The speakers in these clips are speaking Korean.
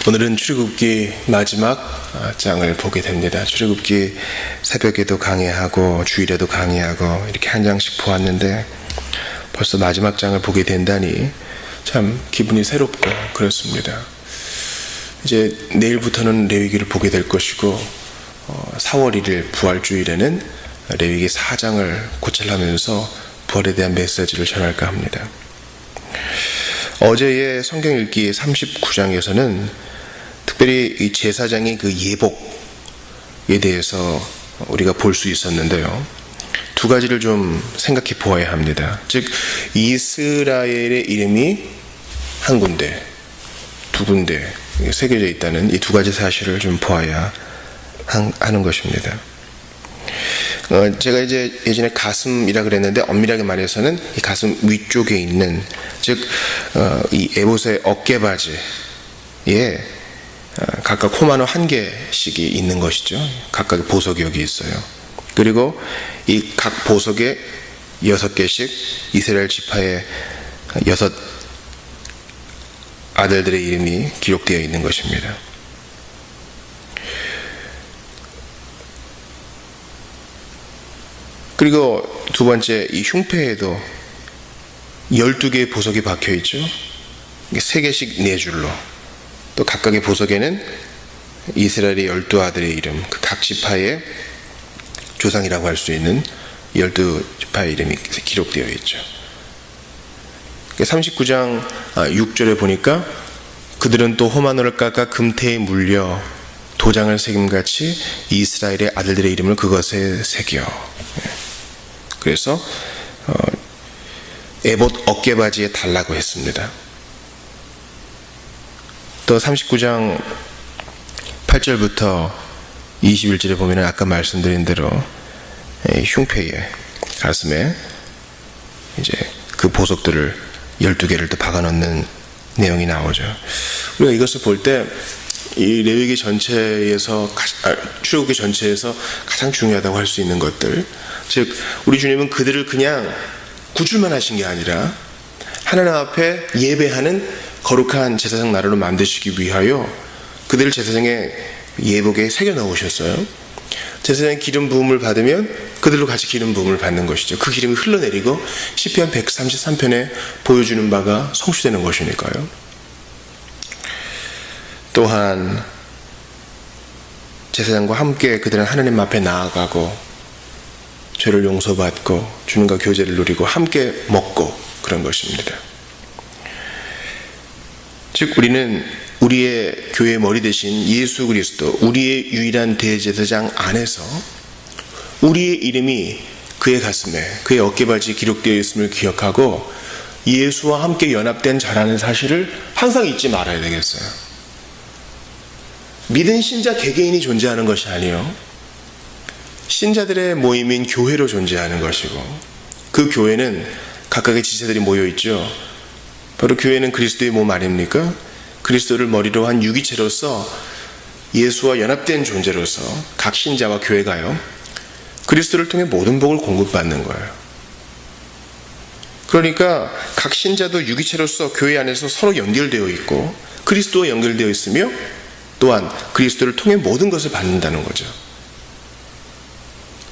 오늘은 출애굽기 마지막 장을 보게 됩니다. 출애굽기 새벽에도 강해하고 주일에도 강해하고 이렇게 한 장씩 보았는데 벌써 마지막 장을 보게 된다니 참 기분이 새롭고 그렇습니다. 이제 내일부터는 레위기를 보게 될 것이고 4월 1일 부활주일에는 레위기 4장을 고찰하면서 부활에 대한 메시지를 전할까 합니다. 어제의 성경 읽기 39장에서는 특별히 이 제사장의 그 예복에 대해서 우리가 볼 수 있었는데요. 두 가지를 좀 생각해 보아야 합니다. 즉 이스라엘의 이름이 한 군데, 두 군데 새겨져 있다는 이 두 가지 사실을 좀 보아야 하는 것입니다. 제가 이제 예전에 가슴이라 그랬는데 엄밀하게 말해서는 이 가슴 위쪽에 있는, 즉 이 에봇의 어깨바지에 각각 호마노 1개씩이 있는 것이죠. 각각의 보석이 여기 있어요. 그리고 이 각 보석에 6개씩 이스라엘 지파의 6 아들들의 이름이 기록되어 있는 것입니다. 그리고 두 번째, 이 흉패에도 12개의 보석이 박혀 있죠. 3개씩 4줄로. 또 각각의 보석에는 이스라엘의 12아들의 이름, 그 각 지파의 조상이라고 할 수 있는 12지파의 이름이 기록되어 있죠. 39장 6절에 보니까 그들은 또 호마노를 깎아 금태에 물려 도장을 새김같이 이스라엘의 아들들의 이름을 그것에 새겨. 그래서 에봇 어깨바지에 달라고 했습니다. 또 39장 8절부터 21절에 보면 아까 말씀드린 대로 흉패에, 가슴에 이제 그 보석들을 12개를 또 박아넣는 내용이 나오죠. 우리가 이것을 볼 때 이 레위기 전체에서, 출애굽기 전체에서 가장 중요하다고 할 수 있는 것들, 즉 우리 주님은 그들을 그냥 구출만 하신 게 아니라 하나님 앞에 예배하는 거룩한 제사장 나라로 만드시기 위하여 그들을 제사장의 예복에 새겨 넣으셨어요. 제사장의 기름 부음을 받으면 그들로 같이 기름 부음을 받는 것이죠. 그 기름이 흘러내리고 시편 133편에 보여주는 바가 성취되는 것이니까요. 또한 제사장과 함께 그들은 하나님 앞에 나아가고 죄를 용서받고 주님과 교제를 누리고 함께 먹고 그런 것입니다. 즉 우리는 우리의 교회의 머리 대신 예수 그리스도, 우리의 유일한 대제사장 안에서 우리의 이름이 그의 가슴에, 그의 어깨바지에 기록되어 있음을 기억하고 예수와 함께 연합된 자라는 사실을 항상 잊지 말아야 되겠어요. 믿은 신자 개개인이 존재하는 것이 아니요, 신자들의 모임인 교회로 존재하는 것이고, 그 교회는 각각의 지체들이 모여있죠. 바로 교회는 그리스도의 몸 아닙니까? 그리스도를 머리로 한 유기체로서 예수와 연합된 존재로서 각 신자와 교회가요, 그리스도를 통해 모든 복을 공급받는 거예요. 그러니까 각 신자도 유기체로서 교회 안에서 서로 연결되어 있고 그리스도와 연결되어 있으며 또한 그리스도를 통해 모든 것을 받는다는 거죠.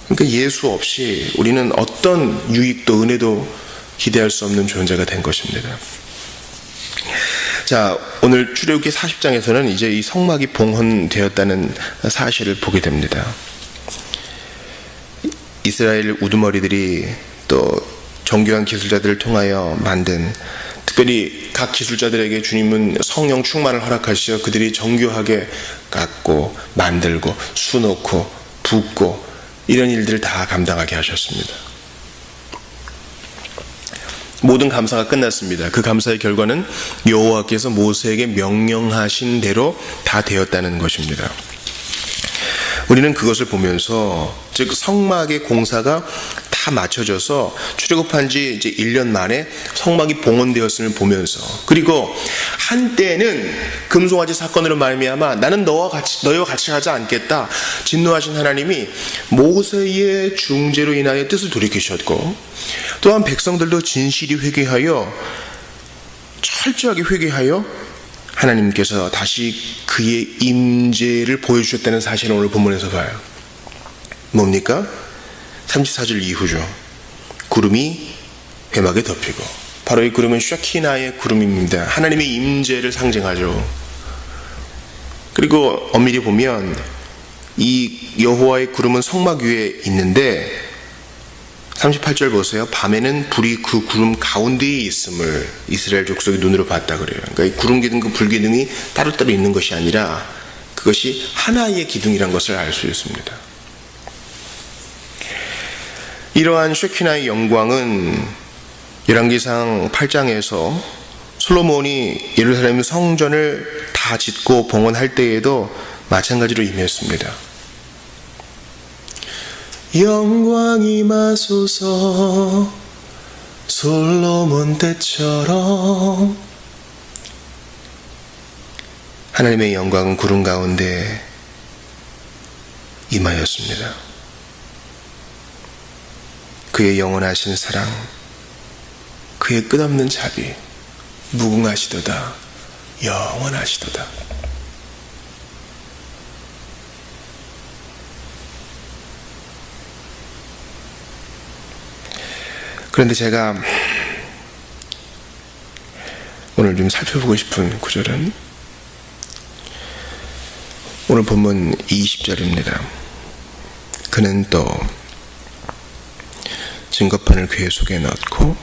그러니까 예수 없이 우리는 어떤 유익도 은혜도 기대할 수 없는 존재가 된 것입니다. 자, 오늘 출애굽기 40장에서는 이제 이 성막이 봉헌되었다는 사실을 보게 됩니다. 이스라엘 우두머리들이 또 정교한 기술자들을 통하여 만든, 특별히 각 기술자들에게 주님은 성령 충만을 허락하시어 그들이 정교하게 깎고 만들고 수놓고 붓고 이런 일들을 다 감당하게 하셨습니다. 모든 감사가 끝났습니다. 그 감사의 결과는 여호와께서 모세에게 명령하신 대로 다 되었다는 것입니다. 우리는 그것을 보면서, 즉 성막의 공사가 다 맞춰져서 출애굽한 지 이제 1년 만에 성막이 봉헌되었음을 보면서, 그리고 한때는 금송아지 사건으로 말미암아 나는 너희와 같이 하지 않겠다 진노하신 하나님이 모세의 중재로 인하여 뜻을 돌이키셨고, 또한 백성들도 진실이 회개하여 철저하게 회개하여 하나님께서 다시 그의 임재를 보여주셨다는 사실을 오늘 본문에서 봐요. 뭡니까? 34절 이후죠. 구름이 회막에 덮이고, 바로 이 구름은 샤키나의 구름입니다. 하나님의 임재를 상징하죠. 그리고 엄밀히 보면 이 여호와의 구름은 성막 위에 있는데 38절 보세요. 밤에는 불이 그 구름 가운데에 있음을 이스라엘 족속이 눈으로 봤다 그래요. 그러니까 이 구름 기둥, 그 불 기둥이 따로따로 있는 것이 아니라 그것이 하나의 기둥이라는 것을 알 수 있습니다. 이러한 쉐키나의 영광은 열왕기상 8장에서 솔로몬이 예루살렘 성전을 다 짓고 봉헌할 때에도 마찬가지로 임했습니다. 영광이 마소서 솔로몬 때처럼. 하나님의 영광은 구름 가운데 임하였습니다. 그의 영원하신 사랑, 그의 끝없는 자비, 무궁하시도다, 영원하시도다. 그런데 제가 오늘 좀 살펴보고 싶은 구절은 오늘 본문 20절입니다. 그는 또 증거판을 궤 속에 넣고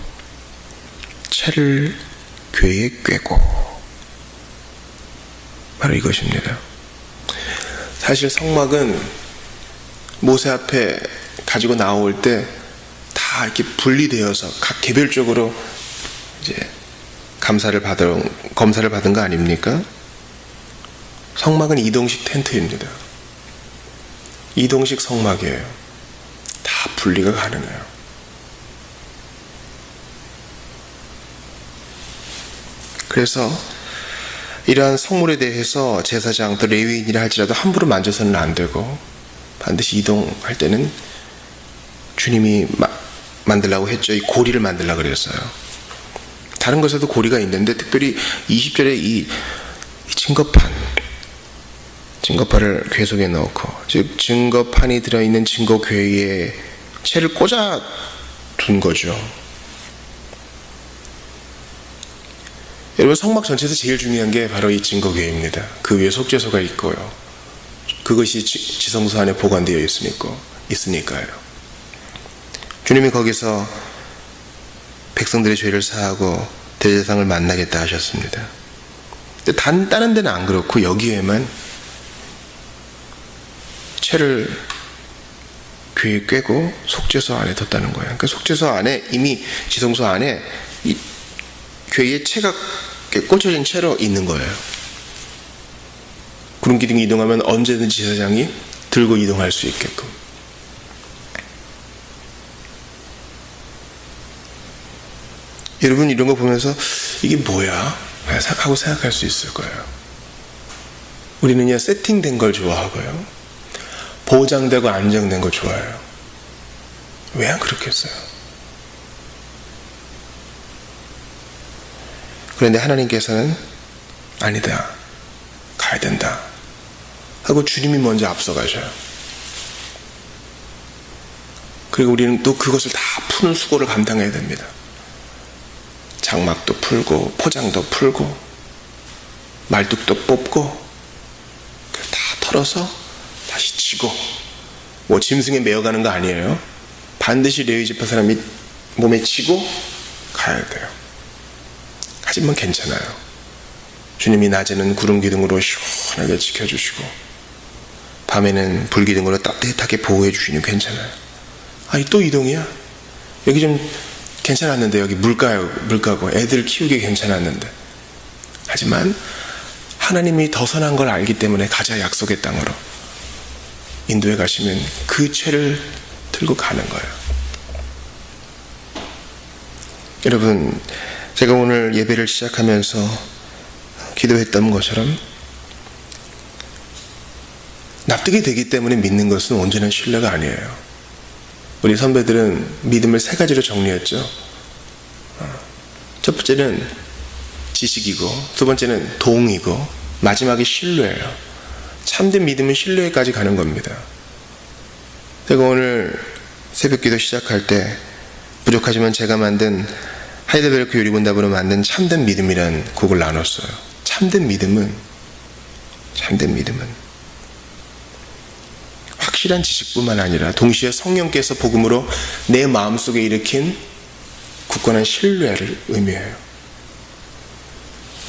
채를 궤에 꿰고. 바로 이것입니다. 사실 성막은 모세 앞에 가지고 나올 때 다 이렇게 분리되어서 각 개별적으로 이제 검사를 받은 거 아닙니까? 성막은 이동식 텐트입니다. 이동식 성막이에요. 다 분리가 가능해요. 그래서 이러한 성물에 대해서 제사장 또 레위인이라 할지라도 함부로 만져서는 안 되고, 반드시 이동할 때는 주님이 만들라고 했죠. 이 고리를 만들라고 그랬어요. 다른 것에도 고리가 있는데 특별히 20절에 이 증거판을 궤 속에 넣고, 즉 증거판이 들어있는 증거궤에 채를 꽂아 둔 거죠. 여러분, 성막 전체에서 제일 중요한 게 바로 이 증거궤입니다. 그 위에 속죄소가 있고요. 그것이 지성소 안에 보관되어 있으니까요. 주님이 거기서 백성들의 죄를 사하고 대제사장을 만나겠다 하셨습니다. 근데 다른 데는 안 그렇고 여기에만 채를 궤에 꿰고 속죄소 안에 뒀다는 거예요. 그러니까 속죄소 안에, 이미 지성소 안에 이 궤에 채가 꽂혀진 채로 있는 거예요. 구름 기둥이 이동하면 언제든지 제사장이 들고 이동할 수 있게끔. 여러분, 이런 거 보면서 이게 뭐야? 하고 생각할 수 있을 거예요. 우리는요, 세팅된 걸 좋아하고요, 보장되고 안정된 걸 좋아해요. 왜 안 그렇겠어요? 그런데 하나님께서는 아니다, 가야 된다 하고 주님이 먼저 앞서가셔요. 그리고 우리는 또 그것을 다 푸는 수고를 감당해야 됩니다. 장막도 풀고 포장도 풀고 말뚝도 뽑고 다 털어서 다시 치고, 뭐 짐승에 메어가는 거 아니에요. 반드시 레위 지파 사람이 몸에 치고 가야 돼요. 하지만 괜찮아요. 주님이 낮에는 구름 기둥으로 시원하게 지켜주시고 밤에는 불 기둥으로 따뜻하게 보호해 주시니 괜찮아요. 아니, 또 이동이야? 여기 좀 괜찮았는데, 여기 물가고 애들 키우기 괜찮았는데. 하지만 하나님이 더 선한 걸 알기 때문에 가자, 약속의 땅으로 인도에 가시면 그 죄를 들고 가는 거예요. 여러분, 제가 오늘 예배를 시작하면서 기도했던 것처럼 납득이 되기 때문에 믿는 것은 온전한 신뢰가 아니에요. 우리 선배들은 믿음을 세 가지로 정리했죠. 첫 번째는 지식이고, 두 번째는 동이고, 마지막이 신뢰예요. 참된 믿음은 신뢰까지 가는 겁니다. 제가 오늘 새벽기도 시작할 때 부족하지만 제가 만든 하이델베르크 요리문답으로 만든 참된 믿음이라는 곡을 나눴어요. 참된 믿음은 확실한 지식뿐만 아니라 동시에 성령께서 복음으로 내 마음속에 일으킨 굳건한 신뢰를 의미해요.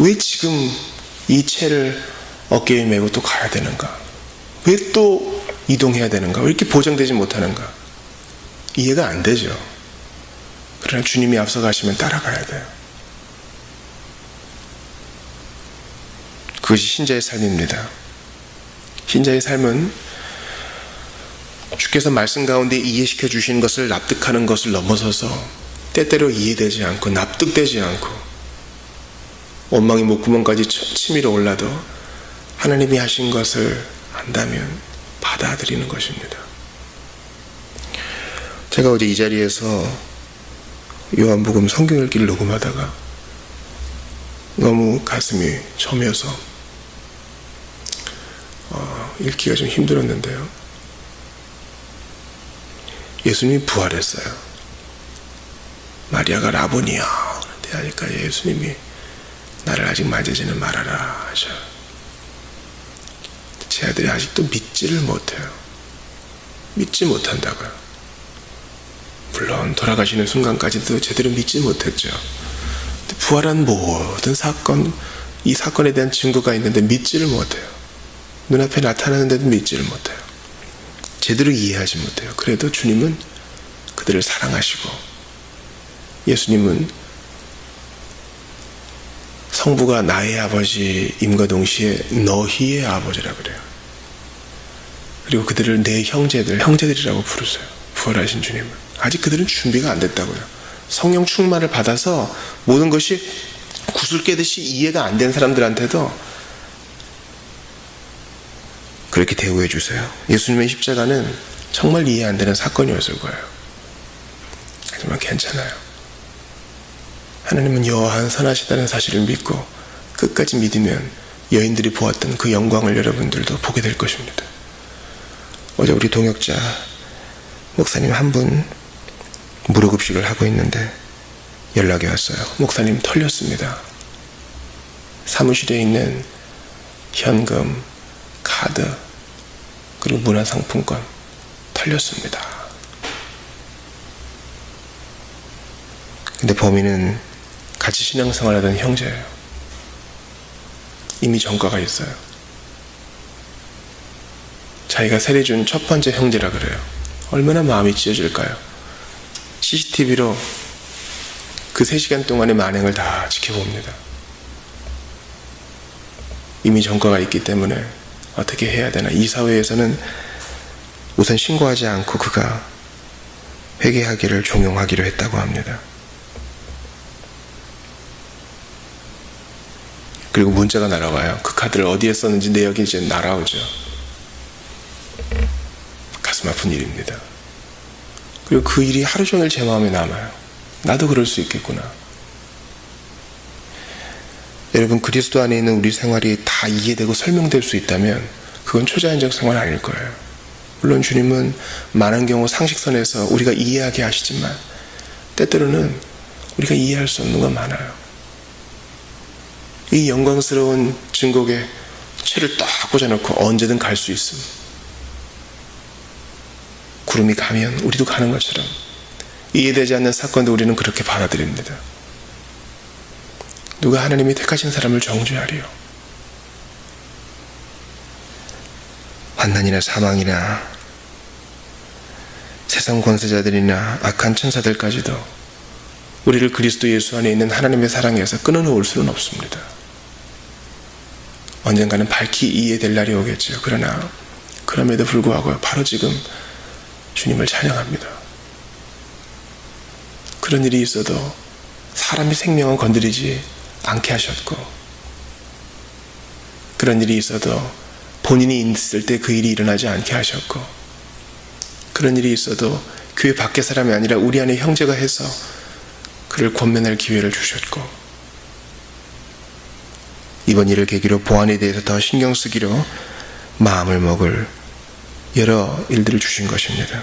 왜 지금 이 채를 어깨에 메고 또 가야 되는가? 왜 또 이동해야 되는가? 왜 이렇게 보장되지 못하는가? 이해가 안 되죠. 그러나 주님이 앞서 가시면 따라가야 돼요. 그것이 신자의 삶입니다. 신자의 삶은 주께서 말씀 가운데 이해시켜 주시는 것을 납득하는 것을 넘어서서 때때로 이해되지 않고 납득되지 않고 원망의 목구멍까지 치밀어 올라도 하나님이 하신 것을 안다면 받아들이는 것입니다. 제가 어제 이 자리에서 요한복음 성경 읽기를 녹음하다가 너무 가슴이 저며서 읽기가 좀 힘들었는데요. 예수님이 부활했어요. 마리아가 라보니야 그런데 하니까 예수님이 나를 아직 만지지는 말아라 하셔. 제 아들이 아직도 믿지를 못해요. 믿지 못한다고요. 물론 돌아가시는 순간까지도 제대로 믿지 못했죠. 부활한 모든 사건, 이 사건에 대한 증거가 있는데 믿지를 못해요. 눈앞에 나타나는데도 믿지를 못해요. 제대로 이해하지 못해요. 그래도 주님은 그들을 사랑하시고 예수님은 성부가 나의 아버지임과 동시에 너희의 아버지라 그래요. 그리고 그들을 내 형제들이라고 부르세요. 부활하신 주님은. 아직 그들은 준비가 안 됐다고요. 성령 충만을 받아서 모든 것이 구슬 깨듯이 이해가 안 된 사람들한테도 그렇게 대우해 주세요. 예수님의 십자가는 정말 이해 안 되는 사건이었을 거예요. 하지만 괜찮아요. 하나님은 여호와는 선하시다는 사실을 믿고 끝까지 믿으면 여인들이 보았던 그 영광을 여러분들도 보게 될 것입니다. 어제 우리 동역자 목사님 한 분 무료급식을 하고 있는데 연락이 왔어요. 목사님 털렸습니다. 사무실에 있는 현금, 카드, 그리고 문화상품권 털렸습니다. 근데 범인은 같이 신앙생활하던 형제예요. 이미 전과가 있어요. 자기가 세례준 첫 번째 형제라 그래요. 얼마나 마음이 찢어질까요? CCTV로 그 3시간 동안의 만행을 다 지켜봅니다. 이미 전과가 있기 때문에 어떻게 해야 되나. 이 사회에서는 우선 신고하지 않고 그가 회개하기를 종용하기로 했다고 합니다. 그리고 문자가 날아와요. 그 카드를 어디에 썼는지 내역이 이제 날아오죠. 가슴 아픈 일입니다. 그리고 그 일이 하루 종일 제 마음에 남아요. 나도 그럴 수 있겠구나. 여러분, 그리스도 안에 있는 우리 생활이 다 이해되고 설명될 수 있다면 그건 초자연적 생활 아닐 거예요. 물론 주님은 많은 경우 상식선에서 우리가 이해하게 하시지만 때때로는 우리가 이해할 수 없는 건 많아요. 이 영광스러운 증거에 채를 딱 꽂아놓고 언제든 갈 수 있음. 구름이 가면 우리도 가는 것처럼 이해되지 않는 사건도 우리는 그렇게 받아들입니다. 누가 하나님이 택하신 사람을 정죄하리요? 환난이나 사망이나 세상 권세자들이나 악한 천사들까지도 우리를 그리스도 예수 안에 있는 하나님의 사랑에서 끊어놓을 수는 없습니다. 언젠가는 밝히 이해될 날이 오겠죠. 그러나 그럼에도 불구하고 바로 지금 주님을 찬양합니다. 그런 일이 있어도 사람의 생명은 건드리지 않게 하셨고, 그런 일이 있어도 본인이 있을 때 그 일이 일어나지 않게 하셨고, 그런 일이 있어도 교회 밖의 사람이 아니라 우리 안에 형제가 해서 그를 권면할 기회를 주셨고, 이번 일을 계기로 보안에 대해서 더 신경 쓰기로 마음을 먹을 여러 일들을 주신 것입니다.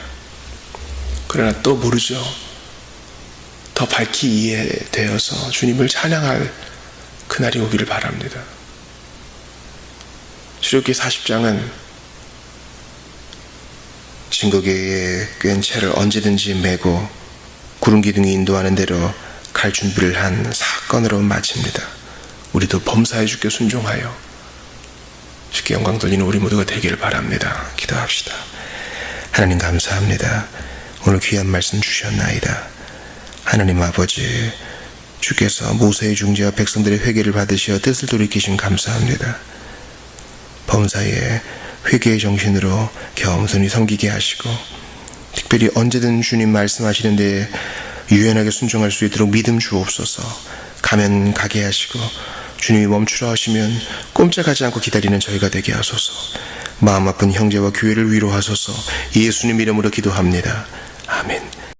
그러나 또 모르죠. 더 밝히 이해되어서 주님을 찬양할 그날이 오기를 바랍니다. 출애굽기 40장은 증거궤에 꿰인 채를 언제든지 메고 구름기둥이 인도하는 대로 갈 준비를 한 사건으로 마칩니다. 우리도 범사에 주께 순종하여 주께 영광 돌리는 우리 모두가 되기를 바랍니다. 기도합시다. 하나님 감사합니다. 오늘 귀한 말씀 주셨나이다. 하나님 아버지, 주께서 모세의 중재와 백성들의 회개를 받으시어 뜻을 돌이키신 감사합니다. 범사에 회개의 정신으로 겸손히 섬기게 하시고 특별히 언제든 주님 말씀하시는데 유연하게 순종할 수 있도록 믿음 주옵소서. 가면 가게 하시고 주님이 멈추라 하시면 꼼짝하지 않고 기다리는 저희가 되게 하소서. 마음 아픈 형제와 교회를 위로하소서. 예수님 이름으로 기도합니다.